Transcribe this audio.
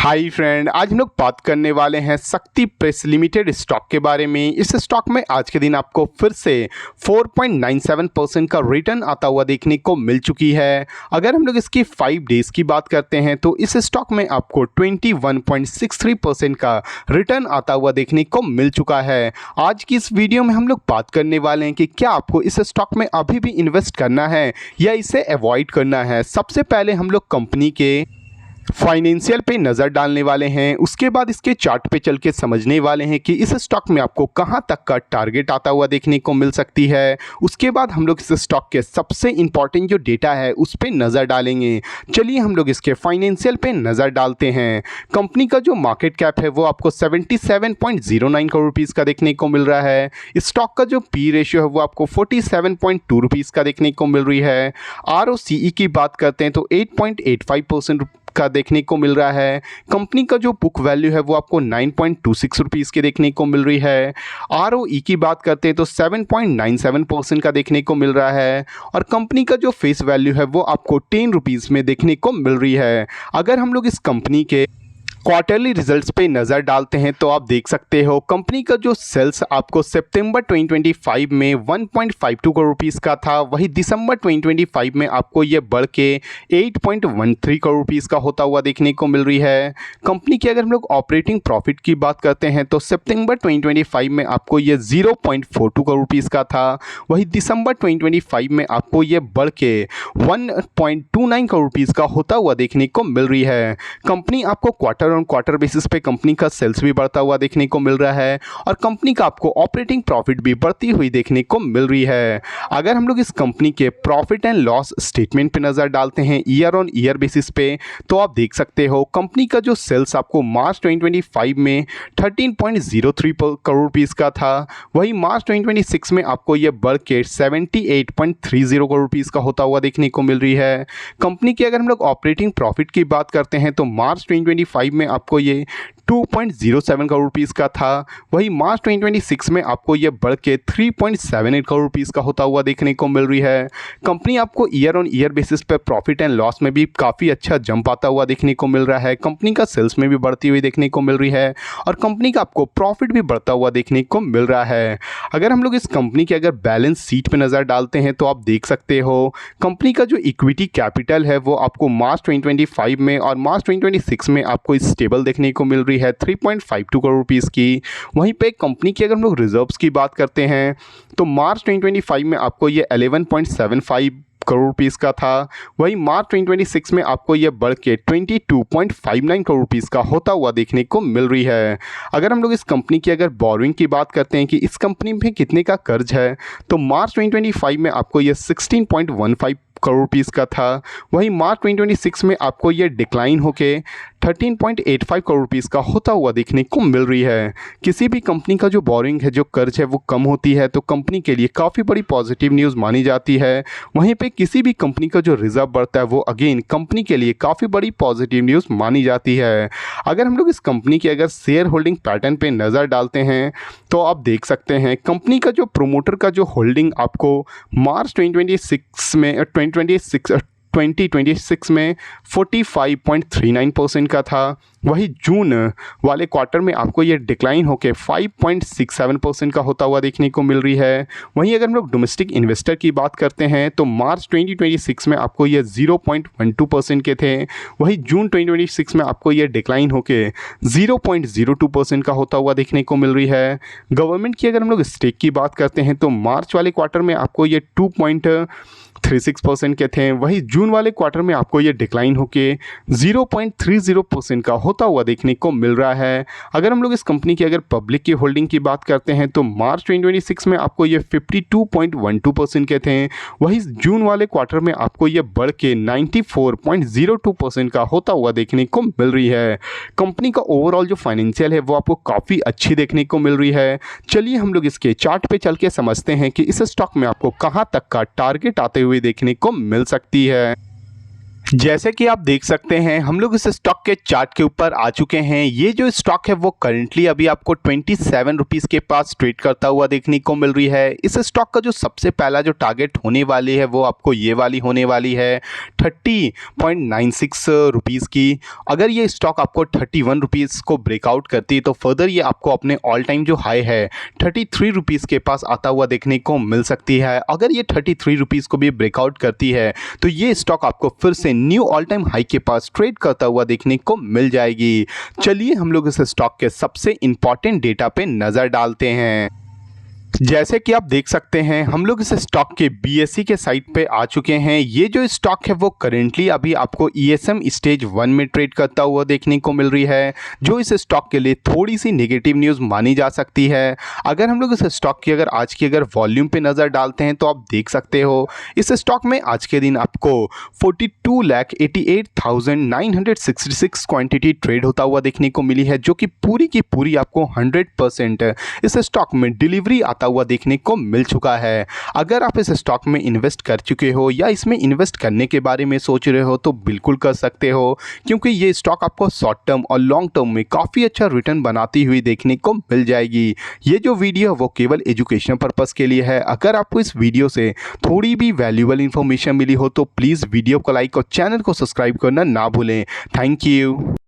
Hi friend, आज हम लोग बात करने वाले हैं शक्ति प्रेस लिमिटेड स्टॉक के बारे में। इस स्टॉक में आज के दिन आपको फिर से 4.97% का रिटर्न आता हुआ देखने को मिल चुकी है। अगर हम लोग इसकी 5 डेज़ की बात करते हैं तो इस स्टॉक में आपको 21.63% का रिटर्न आता हुआ देखने को मिल चुका है। आज की इस वीडियो में हम लोग बात करने वाले हैं कि क्या आपको इस स्टॉक में अभी भी इन्वेस्ट करना है या इसे अवॉइड करना है। सबसे पहले हम लोग कंपनी के फाइनेंशियल पे नज़र डालने वाले हैं, उसके बाद इसके चार्ट पे चल के समझने वाले हैं कि इस स्टॉक में आपको कहां तक का टारगेट आता हुआ देखने को मिल सकती है। उसके बाद हम लोग इस स्टॉक के सबसे इंपॉर्टेंट जो डेटा है उस पर नज़र डालेंगे। चलिए हम लोग इसके फाइनेंशियल पे नज़र डालते हैं। कंपनी का जो मार्केट कैप है वो आपको 77.09 करोड़ रुपीज़ का देखने को मिल रहा है। स्टॉक का जो पी रेशियो है वो आपको 47.2 रुपीज़ का देखने को मिल रही है। ROCE की बात करते हैं तो 8.85% का देखने को मिल रहा है। कंपनी का जो बुक वैल्यू है वो आपको 9.26 रुपीज़ के देखने को मिल रही है। ROE की बात करते हैं तो 7.97% का देखने को मिल रहा है और कंपनी का जो फेस वैल्यू है वो आपको 10 रुपीज़ में देखने को मिल रही है। अगर हम लोग इस कंपनी के क्वार्टरली रिजल्ट्स पे नज़र डालते हैं तो आप देख सकते हो कंपनी का जो सेल्स आपको सितंबर 2025 में 1.52 करोड़ रुपीज़ का था, वही दिसंबर 2025 में आपको ये बढ़ के 8.13 करोड़ रुपीज़ का होता हुआ देखने को मिल रही है। कंपनी की अगर हम लोग ऑपरेटिंग प्रॉफिट की बात करते हैं तो सितंबर 2025 में आपको ये 0.42 करोड़ रुपीज़ का था, वही दिसंबर 2025 में आपको ये बढ़ के 1.29 करोड़ रुपीज़ का होता हुआ देखने को मिल रही है। कंपनी आपको क्वार्टर ऑन क्वार्टर बेसिस पे कंपनी का सेल्स भी बढ़ता हुआ देखने को मिल रहा है और कंपनी का आपको ऑपरेटिंग प्रॉफिट भी बढ़ती हुई देखने को मिल रही है। अगर हम लोग इस कंपनी के प्रॉफिट एंड लॉस स्टेटमेंट पे नज़र डालते हैं ईयर ऑन ईयर बेसिस पे तो आप देख सकते हो कंपनी का जो सेल्स आपको मार्च 2025 में 13.03 करोड़ रुपीज़ का था, वही मार्च 2026 में आपको ये बढ़ के 78.30 करोड़ रुपीज़ का होता हुआ देखने को मिल रही है। कंपनी की अगर हम लोग ऑपरेटिंग प्रॉफिट की बात करते हैं तो मार्च 2025 में आपको ये 2.07 करोड़ रुपीज़ का था, वही मार्च 2026 में आपको ये बढ़ के 3.78 करोड़ रुपीज़ का होता हुआ देखने को मिल रही है। कंपनी आपको ईयर ऑन ईयर बेसिस पे प्रॉफिट एंड लॉस में भी काफ़ी अच्छा जंप आता हुआ देखने को मिल रहा है। कंपनी का सेल्स में भी बढ़ती हुई देखने को मिल रही है और कंपनी का आपको प्रॉफिट भी बढ़ता हुआ देखने को मिल रहा है। अगर हम लोग इस कंपनी के अगर बैलेंस शीट पर नज़र डालते हैं तो आप देख सकते हो कंपनी का जो इक्विटी कैपिटल है वो आपको मार्च 2025 में और मार्च 2026 में आपको स्टेबल देखने को मिल रही है 3.52 करोड़ रुपीज़ की। वहीं पे कंपनी की अगर हम लोग रिजर्व्स की बात करते हैं तो मार्च 2025 में आपको ये 11.75 करोड़ रुपीज़ का था, वही मार्च 2026 में आपको ये बढ़ के 22.59 करोड़ रुपीज़ का होता हुआ देखने को मिल रही है। अगर हम लोग इस कंपनी की अगर बोरिंग की बात करते हैं कि इस कंपनी में कितने का कर्ज है तो मार्च 2025 में आपको ये 16.15 करोड़ रुपीज़ का था, वही मार्च 2026 में आपको ये डिक्लाइन होके 13.85 करोड़ रुपीज़ का होता हुआ देखने को मिल रही है। किसी भी कंपनी का जो बोरिंग है, जो कर्ज है वो कम होती है तो कंपनी के लिए काफ़ी बड़ी पॉजिटिव न्यूज़ मानी जाती है। वहीं पे किसी भी कंपनी का जो रिजर्व बढ़ता है वो अगेन कंपनी के लिए काफ़ी बड़ी पॉजिटिव न्यूज़ मानी जाती है। अगर हम लोग इस कंपनी की अगर शेयर होल्डिंग पैटर्न पे नज़र डालते हैं तो आप देख सकते हैं कंपनी का जो प्रोमोटर का जो होल्डिंग आपको मार्च 2026 में 45.39% का था, वही जून वाले क्वार्टर में आपको ये डिक्लाइन होकर 5.67% का होता हुआ देखने को मिल रही है। वहीं अगर हम लोग डोमेस्टिक इन्वेस्टर की बात करते हैं तो मार्च 2026 में आपको ये 0.12% के थे, वही जून 2026 में आपको ये डिक्लाइन होकर 0.02% का होता हुआ देखने को मिल रही है। गवर्नमेंट की अगर हम लोग स्टेक की बात करते हैं तो मार्च वाले क्वार्टर में आपको ये 2.36% के थे, वही जून वाले क्वार्टर में आपको ये डिक्लाइन होके 0.30% का होता हुआ देखने को मिल रहा है। अगर हम लोग इस कंपनी की अगर पब्लिक की होल्डिंग की बात करते हैं तो मार्च 2026 में आपको ये 52.12% के थे, वही जून वाले क्वार्टर में आपको ये बढ़ के 94.02% का होता हुआ देखने को मिल रही है। कंपनी का ओवरऑल जो फाइनेंशियल है वो आपको काफ़ी अच्छी देखने को मिल रही है। चलिए हम लोग इसके चार्ट पे चल के समझते हैं कि इस स्टॉक में आपको कहाँ तक का टारगेट आते हुए देखने को मिल सकती है। जैसे कि आप देख सकते हैं हम लोग इस स्टॉक के चार्ट के ऊपर आ चुके हैं। ये जो स्टॉक है वो करंटली अभी आपको 27 रुपीज़ के पास ट्रेड करता हुआ देखने को मिल रही है। इस स्टॉक का जो सबसे पहला जो टारगेट होने वाली है वो आपको ये वाली होने वाली है 30.96 रुपीज़ की। अगर ये स्टॉक आपको 31 रुपीज़ को ब्रेकआउट करती है तो फर्दर ये आपको अपने ऑल टाइम जो हाई है 33 रुपीज़ के पास आता हुआ देखने को मिल सकती है। अगर ये 33 रुपीज़ को भी ब्रेकआउट करती है तो ये स्टॉक आपको फिर से न्यू ऑल टाइम हाई के पास ट्रेड करता हुआ देखने को मिल जाएगी। चलिए हम लोग इस स्टॉक के सबसे इंपॉर्टेंट डेटा पे नजर डालते हैं। जैसे कि आप देख सकते हैं हम लोग इस स्टॉक के बीएसई के साइट पे आ चुके हैं। ये जो स्टॉक है वो करेंटली अभी आपको ईएसएम स्टेज 1 में ट्रेड करता हुआ देखने को मिल रही है, जो इस स्टॉक के लिए थोड़ी सी नेगेटिव न्यूज़ मानी जा सकती है। अगर हम लोग इस स्टॉक की आज की वॉल्यूम पे नज़र डालते हैं तो आप देख सकते हो इस स्टॉक में आज के दिन आपको 42,88,966 क्वांटिटी ट्रेड होता हुआ देखने को मिली है, जो कि पूरी की पूरी आपको 100% इस स्टॉक में डिलीवरी आता हुआ देखने को मिल चुका है। अगर आप इस स्टॉक में इन्वेस्ट कर चुके हो या इसमें इन्वेस्ट करने के बारे में सोच रहे हो तो बिल्कुल कर सकते हो, क्योंकि ये स्टॉक आपको शॉर्ट टर्म और लॉन्ग टर्म में काफ़ी अच्छा रिटर्न बनाती हुई देखने को मिल जाएगी। ये जो वीडियो है वो केवल एजुकेशन पर्पज़ के लिए है। अगर आपको इस वीडियो से थोड़ी भी वैल्यूएबल इंफॉर्मेशन मिली हो तो प्लीज़ वीडियो को लाइक और चैनल को सब्सक्राइब करना ना भूलें। Thank you.